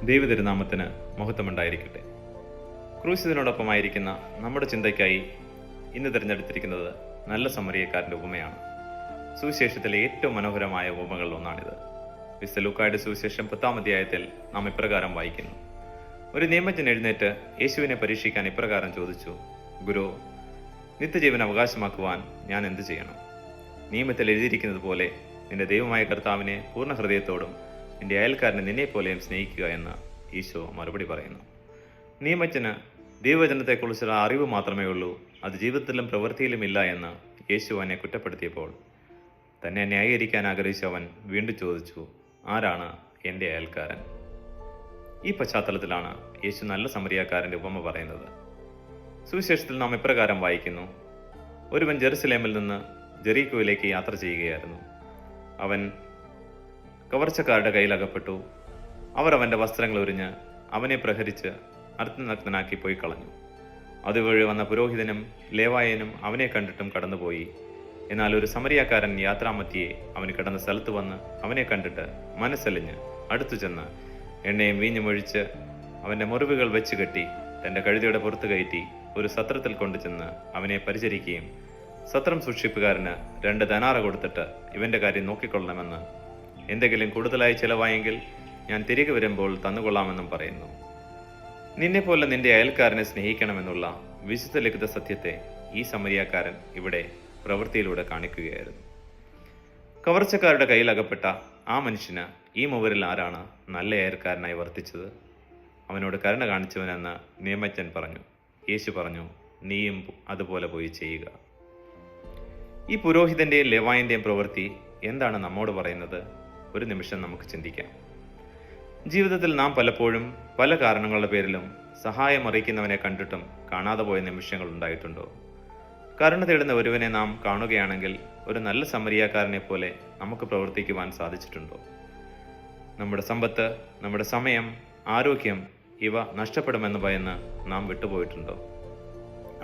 ദൈവതിരുനാമത്തിന് മഹത്വമുണ്ടായിരിക്കട്ടെ. ക്രൂശിതനോടൊപ്പമായിരിക്കുന്ന നമ്മുടെ ചിന്തയ്ക്കായി ഇന്ന് തിരഞ്ഞെടുത്തിരിക്കുന്നത് നല്ല സമറിയക്കാരൻ്റെ ഉപമയാണ്. സുവിശേഷത്തിലെ ഏറ്റവും മനോഹരമായ ഉപമകളിൽ ഒന്നാണിത്. വിശുദ്ധ ലൂക്കായുടെ സുവിശേഷം 10-ാം അധ്യായത്തിൽ നാം ഇപ്രകാരം വായിക്കുന്നു. ഒരു നിയമജ്ഞൻ എഴുന്നേറ്റ് യേശുവിനെ പരീക്ഷിക്കാൻ ഇപ്രകാരം ചോദിച്ചു, ഗുരു, നിത്യജീവൻ അവകാശമാക്കുവാൻ ഞാൻ എന്ത് ചെയ്യണം? നിയമത്തിൽ എഴുതിയിരിക്കുന്നത് പോലെ നിന്റെ ദൈവമായ കർത്താവിനെ പൂർണ്ണ ഹൃദയത്തോടും നിന്റെ അയൽക്കാരനെ നിന്നെപ്പോലെയും സ്നേഹിക്കുക എന്ന് ഈശോ മറുപടി പറയുന്നു. നിയമജ്ഞന് ദൈവവചനത്തെക്കുറിച്ചുള്ള അറിവ് മാത്രമേ ഉള്ളൂ, അത് ജീവിതത്തിലും പ്രവൃത്തിയിലും ഇല്ല എന്ന് യേശു അവനെ കുറ്റപ്പെടുത്തിയപ്പോൾ തന്നെ ന്യായീകരിക്കാൻ ആഗ്രഹിച്ച അവൻ വീണ്ടും ചോദിച്ചു, ആരാണ് എൻ്റെ അയൽക്കാരൻ? ഈ പശ്ചാത്തലത്തിലാണ് യേശു നല്ല സമറിയാക്കാരൻ്റെ ഉപമ പറയുന്നത്. സുവിശേഷത്തിൽ നാം ഇപ്രകാരം വായിക്കുന്നു. ഒരുവൻ ജെറുസലേമിൽ നിന്ന് ജെറീക്കോയിലേക്ക് യാത്ര ചെയ്യുകയായിരുന്നു. അവൻ കവർച്ചക്കാരുടെ കയ്യിൽ അകപ്പെട്ടു. അവർ അവൻ്റെ വസ്ത്രങ്ങൾ ഉരിഞ്ഞ് അവനെ പ്രഹരിച്ച് അർദ്ധനഗ്നനാക്കി പോയി കളഞ്ഞു. അതുവഴി വന്ന പുരോഹിതനും ലേവായനും അവനെ കണ്ടിട്ടും കടന്നുപോയി. എന്നാൽ ഒരു സമരിയാക്കാരൻ യാത്രാമധ്യേ അവന് കിടന്ന സ്ഥലത്ത് വന്ന് അവനെ കണ്ടിട്ട് മനസ്സലിഞ്ഞ് അടുത്തു ചെന്ന് എണ്ണയും വീഞ്ഞുമൊഴിച്ച് അവൻ്റെ മുറിവുകൾ വെച്ച് കെട്ടി തൻ്റെ കഴുതയുടെ പുറത്ത് കയറ്റി ഒരു സത്രത്തിൽ കൊണ്ടുചെന്ന് അവനെ പരിചരിക്കുകയും സത്രം സൂക്ഷിപ്പുകാരന് 2 ധനാറ കൊടുത്തിട്ട് ഇവൻ്റെ കാര്യം നോക്കിക്കൊള്ളണമെന്ന്, എന്തെങ്കിലും കൂടുതലായി ചിലവായെങ്കിൽ ഞാൻ തിരികെ വരുമ്പോൾ തന്നുകൊള്ളാമെന്നും പറയുന്നു. നിന്നെപ്പോലെ നിന്റെ അയൽക്കാരനെ സ്നേഹിക്കണമെന്നുള്ള വിശുദ്ധ ലിഖിത സത്യത്തെ ഈ സമരിയാക്കാരൻ ഇവിടെ പ്രവൃത്തിയിലൂടെ കാണിക്കുകയായിരുന്നു. കവർച്ചക്കാരുടെ കയ്യിൽ അകപ്പെട്ട ആ മനുഷ്യന് ഈ മൂവരിൽ ആരാണ് നല്ല അയൽക്കാരനായി വർത്തിച്ചത്? അവനോട് കരുണ കാണിച്ചവനെന്ന് നിയമജ്ഞൻ പറഞ്ഞു. യേശു പറഞ്ഞു, നീയും അതുപോലെ പോയി ചെയ്യുക. ഈ പുരോഹിതന്റെയും ലേവായന്റെയും പ്രവൃത്തി എന്താണ് നമ്മോട് പറയുന്നത്? ഒരു നിമിഷം നമുക്ക് ചിന്തിക്കാം. ജീവിതത്തിൽ നാം പലപ്പോഴും പല കാരണങ്ങളുടെ പേരിലും സഹായം അറിയിക്കുന്നവനെ കണ്ടിട്ടും കാണാതെ പോയ നിമിഷങ്ങൾ ഉണ്ടായിട്ടുണ്ടോ? കരുണ തേടുന്ന ഒരുവനെ നാം കാണുകയാണെങ്കിൽ ഒരു നല്ല സമരിയാക്കാരനെ പോലെ നമുക്ക് പ്രവർത്തിക്കുവാൻ സാധിച്ചിട്ടുണ്ടോ? നമ്മുടെ സമ്പത്ത്, നമ്മുടെ സമയം, ആരോഗ്യം ഇവ നഷ്ടപ്പെടുമെന്ന് ഭയന്ന് നാം വിട്ടുപോയിട്ടുണ്ടോ?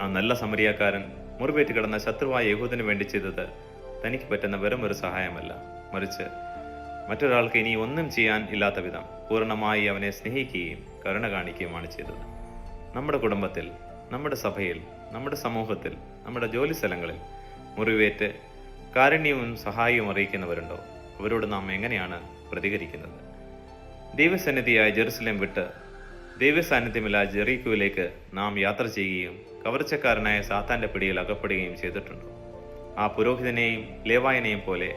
ആ നല്ല സമരിയാക്കാരൻ മുറിവേറ്റ് കിടന്ന ശത്രുവായ യഹൂദന് വേണ്ടി ചെയ്തത് തനിക്ക് പറ്റുന്ന വെറും ഒരു സഹായമല്ല, മറിച്ച് മറ്റൊരാൾക്ക് ഇനി ഒന്നും ചെയ്യാൻ ഇല്ലാത്ത വിധം പൂർണ്ണമായി അവനെ സ്നേഹിക്കുകയും കരുണ കാണിക്കുകയുമാണ് ചെയ്തത്. നമ്മുടെ കുടുംബത്തിൽ, നമ്മുടെ സഭയിൽ, നമ്മുടെ സമൂഹത്തിൽ, നമ്മുടെ ജോലി സ്ഥലങ്ങളിൽ മുറിവേറ്റ് കാരുണ്യവും സഹായവും അറിയിക്കുന്നവരുണ്ടോ? അവരോട് നാം എങ്ങനെയാണ് പ്രതികരിക്കുന്നത്? ദൈവസന്നിധിയായ ജെറുസലേം വിട്ട് ദൈവസാന്നിധ്യമില്ലാത്ത ജെറീക്കോയിലേക്ക് നാം യാത്ര ചെയ്യുകയും കവർച്ചക്കാരനായ സാത്താന്റെ പിടിയിൽ അകപ്പെടുകയും ചെയ്തിട്ടുണ്ടോ? ആ പുരോഹിതനെയും ലേവായനെയും പോലെ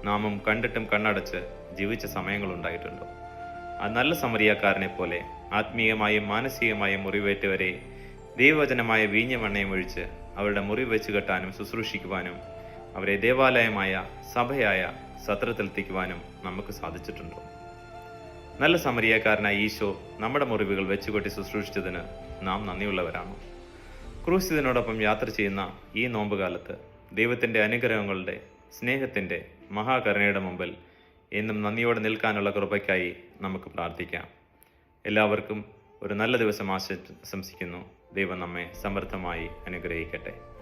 നാമും കണ്ടിട്ടും കണ്ണടച്ച് ജീവിച്ച സമയങ്ങളുണ്ടായിട്ടുണ്ടോ? ആ നല്ല സമരിയാക്കാരനെ പോലെ ആത്മീയമായും മാനസികമായും മുറിവേറ്റവരെ ദൈവവചനമായ വീഞ്ഞമെണ്ണയും ഒഴിച്ച് അവരുടെ മുറിവ് വെച്ച് കെട്ടാനും ശുശ്രൂഷിക്കുവാനും അവരെ ദേവാലയമായ സഭയായ സത്രത്തിലെത്തിക്കുവാനും നമുക്ക് സാധിച്ചിട്ടുണ്ടോ? നല്ല സമരിയാക്കാരനായ ഈശോ നമ്മുടെ മുറിവുകൾ വെച്ചുകൊട്ടി ശുശ്രൂഷിച്ചതിന് നാം നന്ദിയുള്ളവരാണോ? ക്രൂശിതനോടൊപ്പം യാത്ര ചെയ്യുന്ന ഈ നോമ്പുകാലത്ത് ദൈവത്തിൻ്റെ അനുഗ്രഹങ്ങളുടെ, സ്നേഹത്തിൻ്റെ മഹാകരുണയുടെ മുമ്പിൽ എന്നും നന്ദിയോടെ നിൽക്കാനുള്ള കൃപയ്ക്കായി നമുക്ക് പ്രാർത്ഥിക്കാം. എല്ലാവർക്കും ഒരു നല്ല ദിവസം ആശംസിക്കുന്നു. ദൈവം നമ്മെ സമൃദ്ധമായി അനുഗ്രഹിക്കട്ടെ.